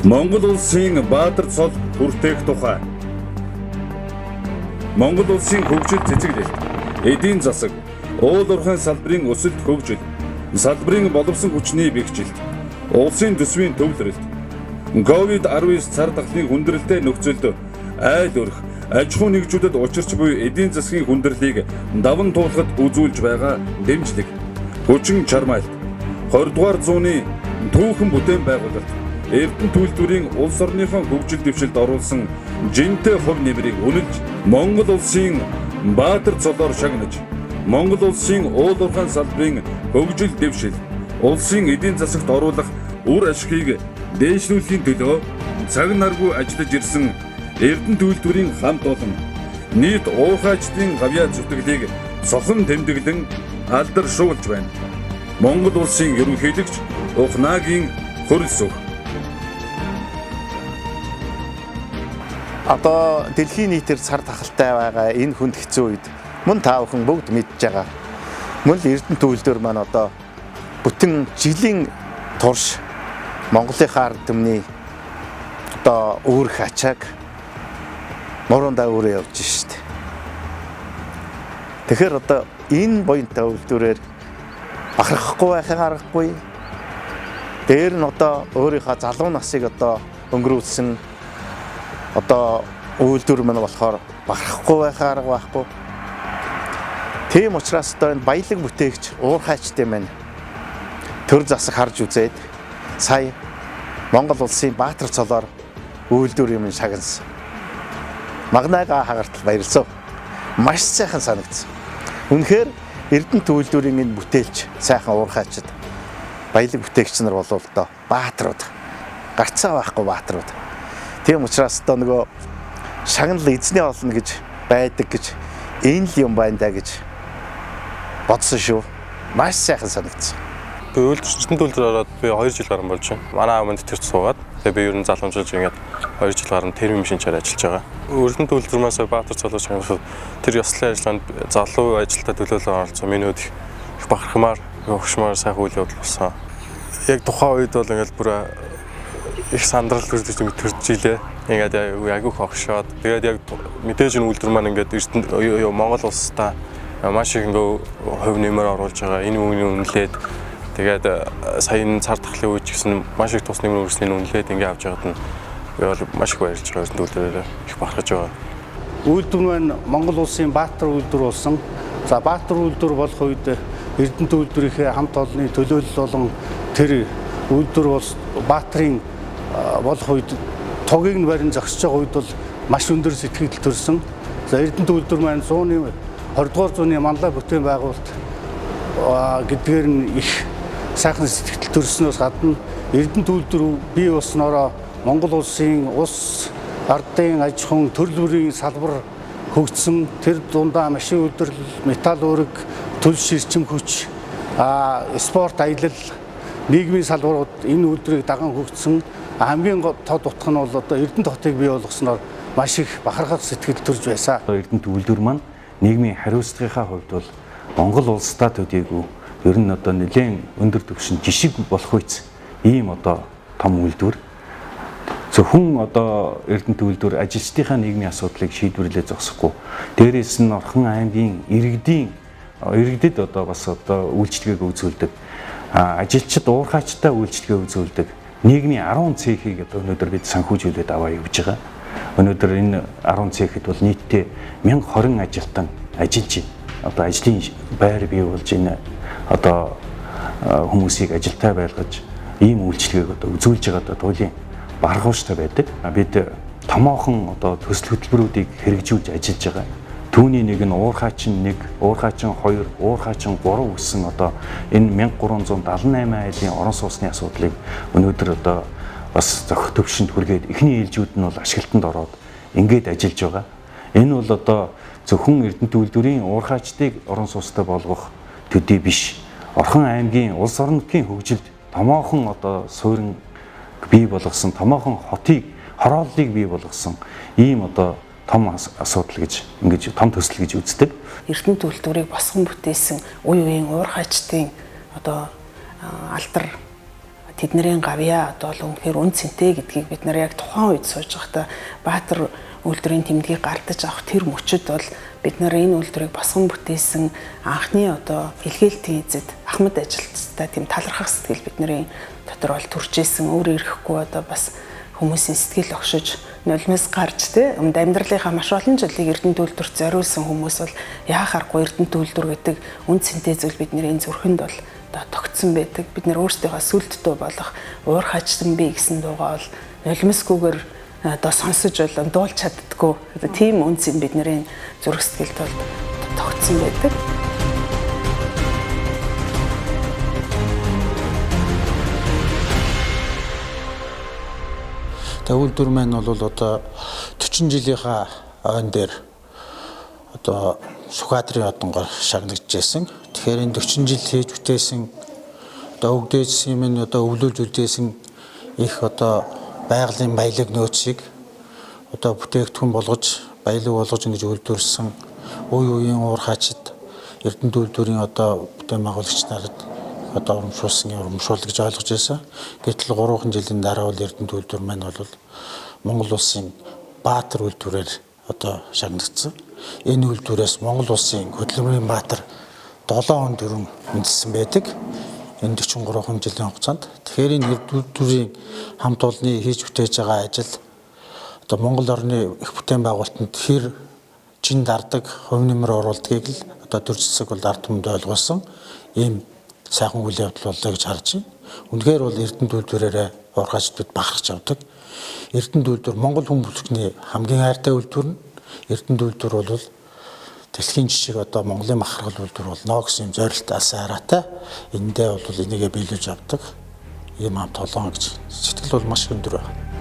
Монгол улсын баатар цол хүртээх тухай. Монгол улсын хөгжил цэцэглэлт, эдийн засаг, уул уурхайн салбарын өсөлт хөгжил, салбарын боловсон хүчний бэхжилт, улсын төсвийн төвлөрөлт, COVID-19 цар тахлын хүндрэлтэй нөхцөлд айл өрх, аж ахуй нэгжүүдэд учирч буй эдийн засгийн хүндрэлийг даван туулахад үзүүлж байгаа дэмжлэг, хүчин чармайлт, 20 дугаар зууны түүхэн бүтээн байгуулалт, Эрдэнэ төлөвлөрийн улс орныхон хөгжил дэвшилд оруулсан жинтэй хувь нэмрийг үнэлж, Монгол улсын баатар цолоор шагнаж, Монгол улсын уул уурхайн салбарын хөгжил дэвшил, улсын эдийн засагт оруулах үр ашгийг дээшлүүлэхийн төлөө цаг наргүй ажиллаж ирсэн Эрдэнэ төлөвлөрийн хамт олон нийт уурхайчдын гавьяа зүтгэлийг цохон тэмдэглэн алдаршуулж байна. Монгол улсын ерөнхийлөгч Ухнаагийн хөрөлсөв. Одоо дэлхийн нийтээр цар тахалтай байгаа энэ хүнд хэцүү үед мөн та бүхэн бүгд мэдж байгаа. Мөн л Эрдэнэ төлөвлөр маань одоо бүтэн жилийн турш Монголынхаа ард түмний одоо үүрэх ачааг муурандаа өөрөө явж штэ. Тэгэхээр одоо энэ буян төлөвлөрөөр бахархахгүй байхыг аргагүй. Дээр нь одоо өөрийнхөө залуу насыг одоо өнгөрүүлсэн одоо үйлдвэр мань болохоор бахархахгүй байхыг арга байхгүй. Тийм учраас одоо энэ баялаг бүтээгч уурхайчтай маань төр засаг харж үзээд сая Монгол улсын баатар цолоор үйлдвэр юм шагнасан. Магнайгаа хагартал баярлав. Маш сайхан санагдсан. Үнэхээр Эрдэнэ төлөвлөрийн энэ бүтээлч сайхан уурхайчд баялаг бүтээгч нар болов доо баатарууд. Гарцаа байхгүй баатарууд. Тийм учраас одоо нөгөө шагнал эзний олно гэж байдаг гэж энэ л юм байна да гэж бодсон шүү. Маш сайхан санагдсан. Би үйлдвэрчдэн төлөвлөр ороод би 2 жил гарсан болж байна. Манай аав минь тэрч суугаад тэгээ би ер нь залуумжилж ингээд 2 жил гарсан термин машинчаар ажиллаж байгаа. Эрдэнэ төлөвлөрмөөс баатар цолооч гэсэн тэр ёслолын ажиллагаанд залуу ажилтаа төлөөлөл оролцсон. Миний үед их бахархмаар, өгшмаар сайхан үйл явдал болсон. Яг тухайн үед бол ингээд бүр их сандрал төрж илээ. Ингээд яг их огшоод тэгээд яг мэдээж энэ үйлдвэр маань ингээд Монгол улстай маш их ингээ хувь нэмэр оруулж байгаа. Энэ үнийг үнэлээд тэгээд сая энэ цар тахлын үед ч гэсэн маш их тус нэмэр өрсөлдөөний үнэлээд ингээ авч байгаад нь би бол маш их баярлж байгаа. Эрдэнэ төлөвлөрөөр их бахархаж байгаа. Үйлдвэр маань Монгол улсын баатар үйлдвэр болсон. За баатар үйлдвэр болох үед Эрдэнэ төлөвлөрийнхээ хамт олонны төлөөлөл болон тэр үйлдвэр бол баатарын болох үед тогийг нь барин зогсож байгаа үед бол маш өндөр сэтгэл төрсөн. За Эрдэнэ төлөвлөр маань 20 дугаар зууны манлай бүтээн байгуулалт гэдгээр нь их сайхан сэтгэл төрснөөс гадна Эрдэнэ төлөвлөр бий болсноороо Монгол улсын улс ардын аж ахуйн төрөл бүрийн салбар хөгжсөн. Тэр дундаа машин үйлдвэрлэл, металл үүрэг, төлс ширчим хүч, спорт аялал, нийгмийн салбарууд энэ үйлдвэрийг даган хөгжсөн. Хамгийн тод утга нь бол одоо Эрдэнэ хотыг бий болгосноор маш их бахархах сэтгэл төрж байсан. Эрдэнэ төлөвлөр маань нийгмийн хариуцлагынхаа хувьд бол Монгол улстай төдийгүй ер нь одоо нэлээд өндөр түвшин жишг болох үйц ийм одоо том үйлдвэр. Зөвхөн одоо Эрдэнэ төлөвлөр ажилчдынхаа нийгмийн асуудлыг шийдвэрлэж зогсохгүй. Дээрээс нь Орхон аймгийн иргэдэд одоо бас одоо үйлчлэгийг үзүүлдэг. Ажилчид уурхайчтай үйлчлэгээ үзүүлдэг. Нийгмийн 10 цехийг одоо өнөөдөр бид санхүүжүүлээд аваа явж байгаа. Өнөөдөр энэ 10 цехэд бол нийтдээ 1020 ажилтан ажиллаж байна. Одоо ажлын байр бий болж энэ одоо хүмүүсийг ажилтаа байлгаж ийм үйлчлэгийг одоо үзүүлж байгаа туйлын баргууштай байдаг. Бид томоохон одоо төсөл хөтөлбөрүүдийг хэрэгжүүлж ажиллаж байгаа. Түүний нэг нь уурхайчин 1, уурхайчин 2, уурхайчин 3 гэсэн одоо энэ 1378 айлын орон сууцны асуудлыг өнөөдөр одоо бас зохих төвшөнд хүргээд эхний ээлжүүд нь бол ашиглалтанд ороод ингээд ажиллаж байгаа. Энэ бол одоо зөвхөн Эрдэнэ төлөвлөрийн уурхайчдыг орон сууцтай болгох төдий биш. Орхон аймгийн улс орон нутгийн хөгжилд томоохон одоо суурин бий болгосон, томоохон хотыг, хорооллыг бий болгосон ийм одоо том асуудал гэж ингэж том төсөл гэж үздэг. Эрдэнэ төлөвлөрийг босгон бүтээсэн үе үеийн уурхайчдын одоо алдар тэдний гавьяа одоо бол үнэхээр үн цэнтэй гэдгийг бид нар яг тухайн үед сууж байхдаа Баатар үйлдвэрийн тэмдгийг гардаж авах тэр мөчөд бол бид нар энэ үйлдвэрийг босгон бүтээсэн анхны одоо илгээлтийн эзэд Ахмад ажилтнаа тийм талархах сэтгэл бидний дотор бол төржсэн. Өөр ирэхгүй одоо бас хүмүүсийн сэтгэл огшиж нулимс гарч те амьдралынхаа маш олон жилийг Эрдэнэт үйлдвэрт зориулсан хүмүүс бол яахааргүй Эрдэнэт үйлдвэр гэдэг үн цэнтэй зүйл бидний энэ зүрхэнд бол одоо тогтсон байдаг. Бид нар өөрсдийнхөө сүлддөө болох уур хачсан би гэсэн дуугаа бол нулимсгүйгээр одоо сонсож бол дуулж чаддгүй. Тийм үнц юм бидний зүрх сэтгэлд бол тогтсон байдаг. Үйлдвэр маань бол одоо 40 жилийнхаа ойн дээр одоо Сүхбаатарын одонгоор шагнагдчихсэн. Тэгэхээр энэ 40 жил хийж бүтээсэн одоо өгдөөжсэн юм нь одоо өвлүүлж үлдээсэн их одоо байгалийн баялаг нөөцийг одоо бүтээгдэхүүн болгож баялаг болгож ингэж үйлдвэрсэн үе үеийн уур хачид Эрдэнэт үйлдвэрийн одоо бүтээн байгуулагч нарт одоо урамшуул гэж ойлгож байсан. Гэтэл 3 жилийн дараа бол Эрдэнэт үйлдвэр маань бол Монгол улсын Баатар үйлдвэрээр одоо шагнагдсан. Энэ үйлдвэрээс Монгол улсын хөдөлмөрийн Баатар 7 он дөрвөн үндэссэн байдаг. Энэ 43 жилийн хугацаанд. Тэгэхээр энэ үйлдвэрийн хамт олонны хийж бүтээж байгаа ажил одоо Монгол орны их бүтээн байгуулалтанд хэр чин дардаг, хувь нэмэр оруулдгийг л одоо төр зэсэг бол ард түмэнд ойлгуулсан. Ийм сайхан үйл явдал боллоо гэж харж байна. Үнэхээр бол Эрдэнэт үйлдвэрээрээ уурхаачдууд бахархж авдаг. Эрдэнэт үйлдвэр Монгол хүмүүстний хамгийн хайртай үйлдвэр нь. Эрдэнэт үйлдвэр бол дэлхийн жишг одоо Монголын махаргал үйлдвэр болно гэсэн юм зорилтоос хараатай эндээ бол энийгээ биелүүлж авдаг. Ийм хамт олон гэж сэтгэл бол маш өндөр байна.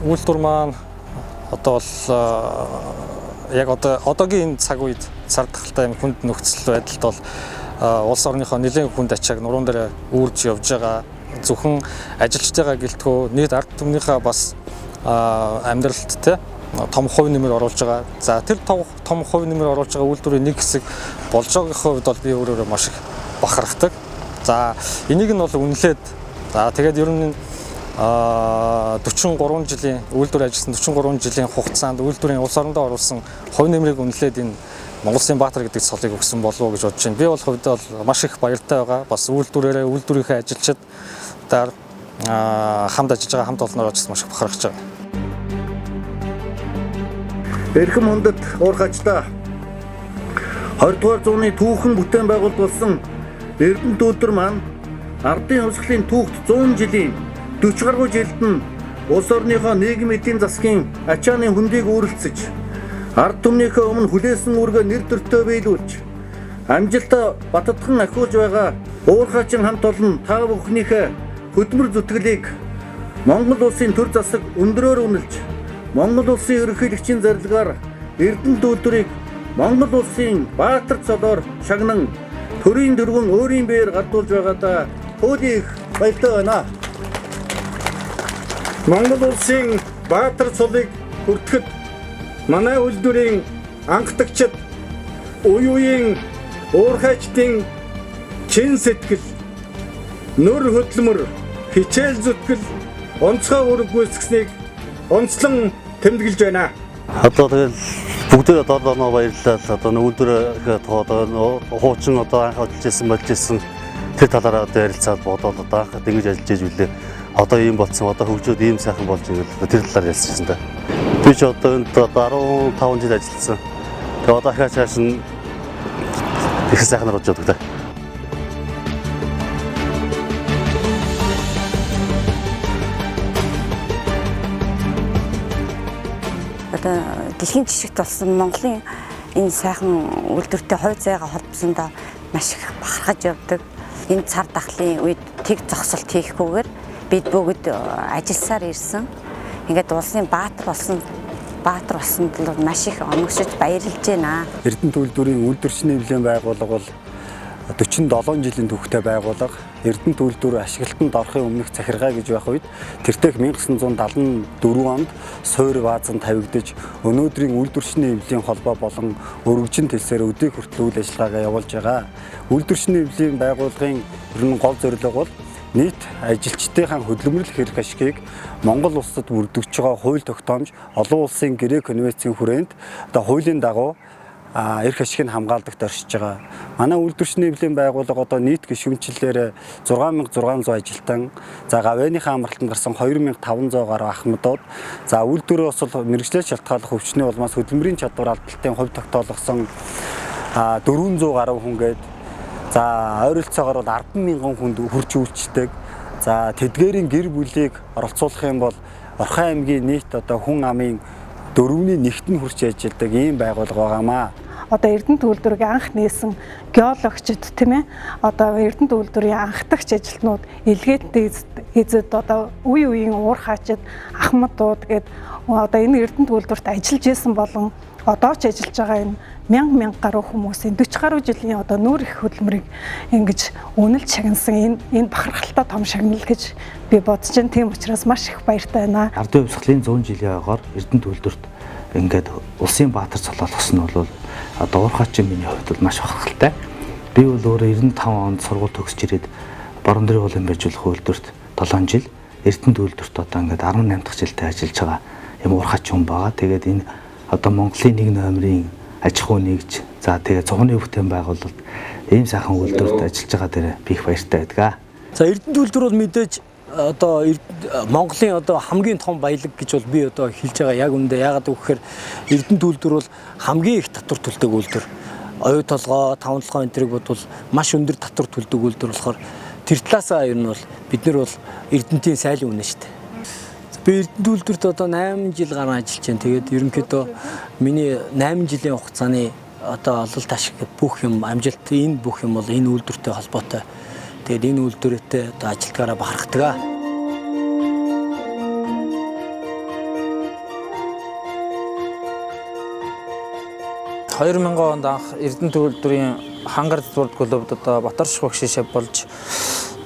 Үйлдвэр маань одоо бол яг одоогийн энэ цаг үед цар тахалтай юм хүнд нөхцөл байдалд бол улс орныхоо нэлээд хүнд ачааг нуруунд дээр үүрж явж байгаа. Зөвхөн ажилчтайгаа гэлтгөө нийт ард түмнийхээ бас амьдралд те том хувь нэмэр оруулж байгаа. За тэр том хувь нэмэр оруулж байгаа үйлдвэрийн нэг хэсэг болж байгаагийн хувьд бол би өөрөө маш их бахархдаг. За энийг нь бол үнэлээд за тэгээд ер нь 43 жилийн үйлдвэр ажилласан 43 жилийн хугацаанд үйлдвэрийн улс орондоо оруулсан хувь нэмрийг үнэлээд энэ Монгол Улсын Баатар гэдэг цолыг өгсөн болов уу гэж бодож байна. Би бол хувьдаа маш их баяртай байгаа. Бас үйлдвэрээрээ үйлдвэрийнхээ ажилчид хамт ажиллаж байгаа хамт олноор очсон маш их бахархаж байгаа. Эрхэм хүндэт уурхачдаа 20 дугаар зууны түүхэн бүтээн байгуулалт болсон Эрдэнэт үйлдвэр маань ардын хувьсгалын түүхт 100 жилийн 40 гаруй жилд нь улс орныхоо нийгмийн эдийн засгийн ачааны хөндийг үүрэлцэж ард түмнийхээ өмнө хүлээсэн үүргээ нэр төртөө биелүүлж амжилтаа баттган ахиулж байгаа уурхачин хамт олон та бүхнийхээ хөдөлмөр зүтгэлийг Монгол улсын төр засаг өндрөөр үнэлж Монгол улсын ерөнхийлөгчийн зарилгаар Эрдэнэт үйлдвэрийг Монгол улсын Баатар цолоор шагнан төрийн дөрвөн өөрийн биеэр гардуулж байгаадаа хөөх баяртай байна. Монгол улсын Баатар цолыг хүртэхэд манай үйлдвэрийн анхдагчид үе үеийн уурхачдын чин сэтгэл, нөр хөдөлмөр, хичээл зүтгэл, онцгой үүрэг гүйцэтгэснийг онцлон тэмдэглэж байна. Одоо тэгэл бүгдээ одоо баярлалаа. Одоо үйлдвэрээ хуучин одоо анх ажиллаж байсан тэр талаараа одоо ярилцаад бодоод одоо анх ингэж ажиллаж байлээ. Одоо ийм болсон, одоо хөгжөөд ийм сайхан болж байгаа тэр талаар ярьсан да. Би ч одоо энд 15 жил ажилласан. Тэгээ одоо ахаа цааш нь их сайхнаар болж байгаа. Одоо дэлхийн жишгт болсон Монголын энэ сайхан үйлдвэртэй хувь зайгаа холбосондоо маш их бахархаж явдаг. Энэ цар тахлын үед тэг зогсолт хийхгүйгээр бид бүгд ажилласаар ирсэн. Ингээд улсын Баатар болсонд л маш их омогшиж баярлж байна. Эрдэнэт үйлдвэрийн үйлдвэрчний нэвлэлийн байгууллага бол 47 жилийн түүхтэй байгууллага Эрдэнэт үйлдвэр ашиглалтанд орохын өмнөх захиргаа гэж байх үед тэртех 1974 онд суур баазанд тавигдаж өнөөдрийн үйлдвэрчний эвлийн холбоо болон өргөжин тэлсээр өдийг хүртэл үйл ажиллагаагаа явуулж байгаа. Үйлдвэрчний эвлийн байгууллагын ер нь гол зорилго бол нийт ажилчдын хөдөлмөрлөх эрх ашигыг Монгол улсад бүрдэгдэж байгаа хууль тогтоомж олон улсын гэрээ конвенцийн хүрээнд одоо хуулийн дагуу эрх ашигыг хамгаалдагт оршиж байгаа. Манай үйлдвэрчний эвлийн байгууллага одоо нийт гишүүнчлэлээр 6600 ажилтан, за гавьяаныхаа амралтанд гарсан 2500 гаруй ахмадууд, за үйлдвэрээ бас мэргэжлээс шалтгааллах өвчний улмаас хөдөлмөрийн чадвар алдалтын хувь тогтоолгосон 400 гаруй хүн гээд, за ойролцоогоор бол 100000 хүнд хүрч үйлчдэг. За тэдгээрийн гэр бүлийг оролцуулах юм бол Орхон аймгийн нийт одоо хүн амын 4/1-т нь хүрч ажилладаг ийм байгууллага байгаамаа. Одоо Эрдэнэт үйлдвэрийг анх нээсэн геологчид тийм ээ одоо Эрдэнэт үйлдвэрийн анхдагч ажилтнууд илгээд эзэд одоо үе үеийн уур хаачид ахмадууд гээд одоо энэ Эрдэнэт үйлдвэрт ажиллаж исэн болон одоо ч ажиллаж байгаа энэ 1000 гаруй хүмүүсийн 40 гаруй жилийн одоо нүүр их хөдөлмөрийг ингэж үнэлж шагнасан энэ бахархалтай том шагнал гэж би бодож байна. Тийм учраас маш их баяртай байна. Ардын хувьсгалын 100 жилийн ойгоор Эрдэнэт үйлдвэрт ингээд улсын баатар цолоолгосон нь бол одоо уурхаачин миний хувьд бол маш бахархалтай. Би бол өөрөө 95 онд сургууль төгсөж ирээд борон дөрийн уулын барьжуулах үйлдвэрт 7 жил, Эрдэнэт үйлдвэрт одоо ингээд 18 дахь жилдээ ажиллаж байгаа юм уурхаачин хүн байгаа. Тэгээд энэ одоо Монголын 1 номерын аж ахуй нэгж, за тэгээд цогны бүтээн байгуулалт ийм сайхан үйлдвэрт ажиллаж байгаа дээр би их баяртай байдаг. За Эрдэнэт үйлдвэр бол мэдээж одоо Монголын одоо хамгийн том баялаг гэж бол би одоо хэлж байгаа. Яг үүндээ яагаад гэвэл Эрдэнэт үйлдвэр бол хамгийн их татвар төлдөг үйлдвэр. Оюу толгой, таван толгой энэ төрөг бодвол маш өндөр татвар төлдөг үйлдвэр болохоор тэр талаасаа ер нь бол бид нар бол Эрдэнэтийн сайлын үнэ шүү дээ. Би Эрдэнэт үйлдвэрт одоо 8 жил гарan ажиллаж байна. Тэгээд ерөнхийдөө миний 8 жилийн хугацааны одоо ололт ашиг бүх юм амжилт энэ бүх юм бол энэ үйлдвэртэй холбоотой. Тэгээд энэ үйлдвэртэй одоо ажилтгаараа бахархдаг. 2000 онд анх Эрдэнэт үйлдвэрийн хангар спорт клубд одоо Батарш багш шишээ болж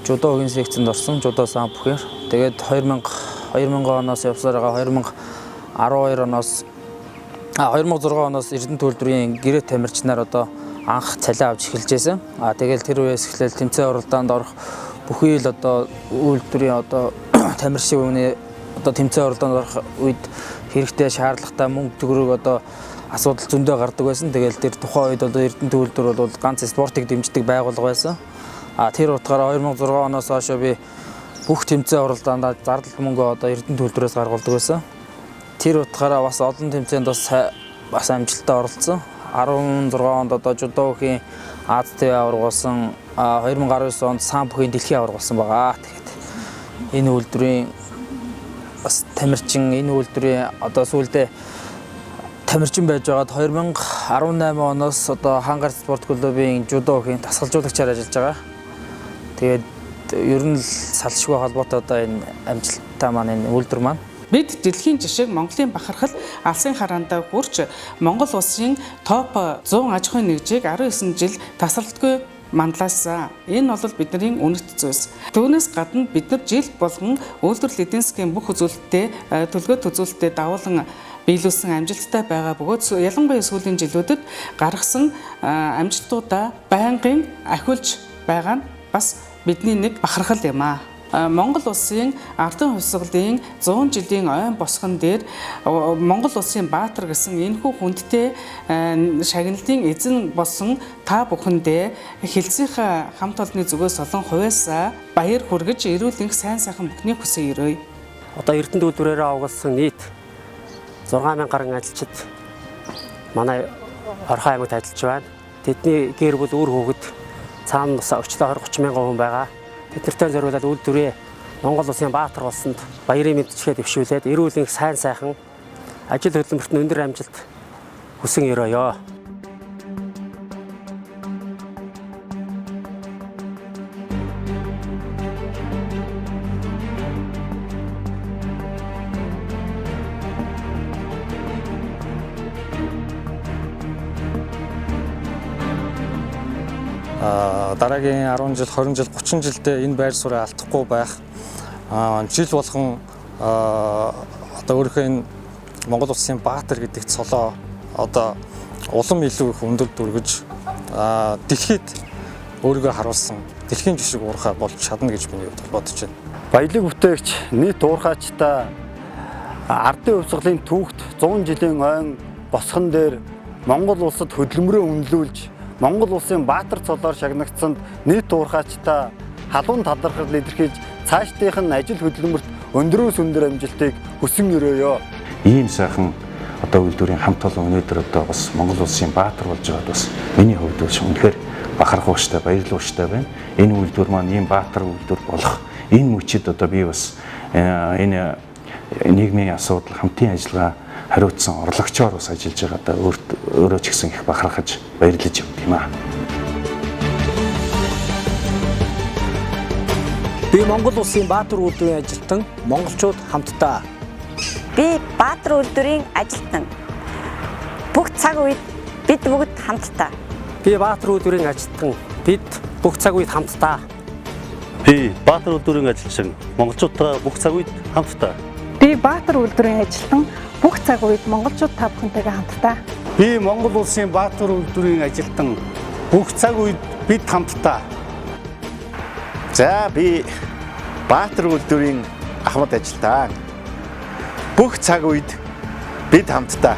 жудогийн секцэнд орсон. Жудо сан бүхээр. Тэгээд 2000 оноос явсаар байгаа 2012 оноос 2006 оноос Эрдэнэт үйлдвэрийн гэрээ тамирчнаар одоо анх цалин авч эхэлжсэн. Тэгэл тэр үеэс эхлээл тэмцээн оролдоонд орох бүхий л одоо үйлдвэрийн одоо тамирчийн үеийн одоо тэмцээн оролдоонд орох үед хэрэгтэй шаардлагатай мөнгө төгрөг одоо асуудал зөндөө гардаг байсан. Тэгэл тэр тухайн үед одоо Эрдэнэт үйлдвэр бол ганц спортыг дэмждэг байгууллага байсан. Тэр утгаараа 2006 оноос хойш би бүх тэмцээн оролдоонд зардал мөнгө одоо Эрдэнэт үйлдвэрээс гаргадаг байсан. Тэр утгаараа бас олон тэмцээнд бас амжилттай оролцсон. 16 онд одоо жудогийн Аз ТV аваргуулсан, 2019 онд сан бүхийн дэлхийн аваргуулсан байгаа. Тэгэхээр энэ үйлдвэрийн бас тамирчин энэ үйлдвэрийн одоо сүүлдээ тамирчин байж байгаад 2018 оноос одоо хангар спорт клубын жудогийн тасгалжуулагчаар ажиллаж байгаа. Тэгээд ер нь л салшгүй холбоотой одоо энэ амжилттай маань энэ үйлдвэр маань бид дэлхийн жишээг Монголын бахархал алсын хараандаа хүрч Монгол улсын топ 100 аж ахуйн нэгжийг 19 жил тасралтгүй манлаасан. Энэ бол бидний үнэт зүйлс. Түүнээс гадна бид нар жил болгон үйлдвэрлэл эдийн засгийн бүх үзүүлэлттэй төлгөөт үзүүлэлттэй давуулан биелүүлсэн амжилттай байгаа бөгөөд ялангуяа сүүлийн жилүүдэд гаргасан амжилтуудаа байнгын ахиулж байгаа нь бас бидний нэг бахархал юм аа. Монгол улсын ардын хувьсгалын 100 жилийн ойн босгон дээр Монгол улсын баатар гэсэн энэхүү хүндтэй шагналын эзэн болсон та бүхэндээ хэлцийнхаа хамт олонны зүгээс олон хувьяасаа баяр хүргэж эрүүл энх сайн сайхан бүхний хүсье өрөөе. Одоо Эрдэнэт үйлдвэрээр авгалсан нийт 6000 гаруй ажилчид манай Орхон аймагт ажиллаж байна. Тэдний гэр бүл үр хүүхэд цаана бас өчлөө 20-30 мянган хүн байгаа. Тэднэртэй зориулаад үйлдвэрээ Монгол улсын баатар болсонд баярын мэдчилгээ дэвшүүлээд эрүүл энх сайн сайхан ажил хөдөлмөрт нь өндөр амжилт хүсэн өрөөё. дараагийн 10 жил, 20 жил, 30 жилдээ энэ байр суурийг алдахгүй байх. Жил болгон одоо өөрийнхөө энэ Монгол улсын баатар гэдэгт цолоо одоо улам илүү их өндөр дүргэж дэлхийд өөрийгөө харуулсан дэлхийн жишг уурхай болж чадна гэж миний хувьд бодож байна. Баялаг бүтээгч нийт уурхайчтай ардын хувьсгалын түүхт 100 жилийн ойн босхон дээр Монгол улсад хөдөлмөрөө үнэлүүлж Монгол улсын баатар цолоор шагнагдсанд нийт уурхайчтай халуун талархал илэрхийлж цаашдынх нь ажил хөдөлмөрт өндрөөс өндөр амжилтыг хүсэн өрөөё. Ийм сайхан одоо үйлдвэрийн хамт олон өнөөдөр одоо бас Монгол улсын баатар болж байгаад бас миний хувьд бол үнэхээр бахархууштай, баярлууштай байна. Энэ үйлдвэр маань ийм баатар үйлдвэр болох энэ мөчид одоо би бас энэ нийгмийн асуудал хамтын ажиллагаа хариуцсан орлогчоор бас ажиллаж байгаа одоо өөрөө ч гэсэн их бахархаж баярлаж явд юм аа. Би Монгол улсын баатар үйлдвэрийн ажилтан монголчууд хамтдаа. Би баатар үйлдвэрийн ажилтан. Бүх цаг үед бид бүгд хамтдаа. Би баатар үйлдвэрийн ажилтан. Бид бүх цаг үед хамтдаа. Би баатар үйлдвэрийн ажилчин монголчуудаа бүх цаг үед хамтдаа. Би баатар үйлдвэрийн ажилтан. Бүх цаг үед монголчууд та бүхэнтэйгээ хамтдаа. Би Монгол улсын баатар үйлдвэрийн ажилтан. Бүх цаг үед бид хамтдаа. За би баатар үйлдвэрийн ахмад ажилтаа. Бүх цаг үед бид хамтдаа.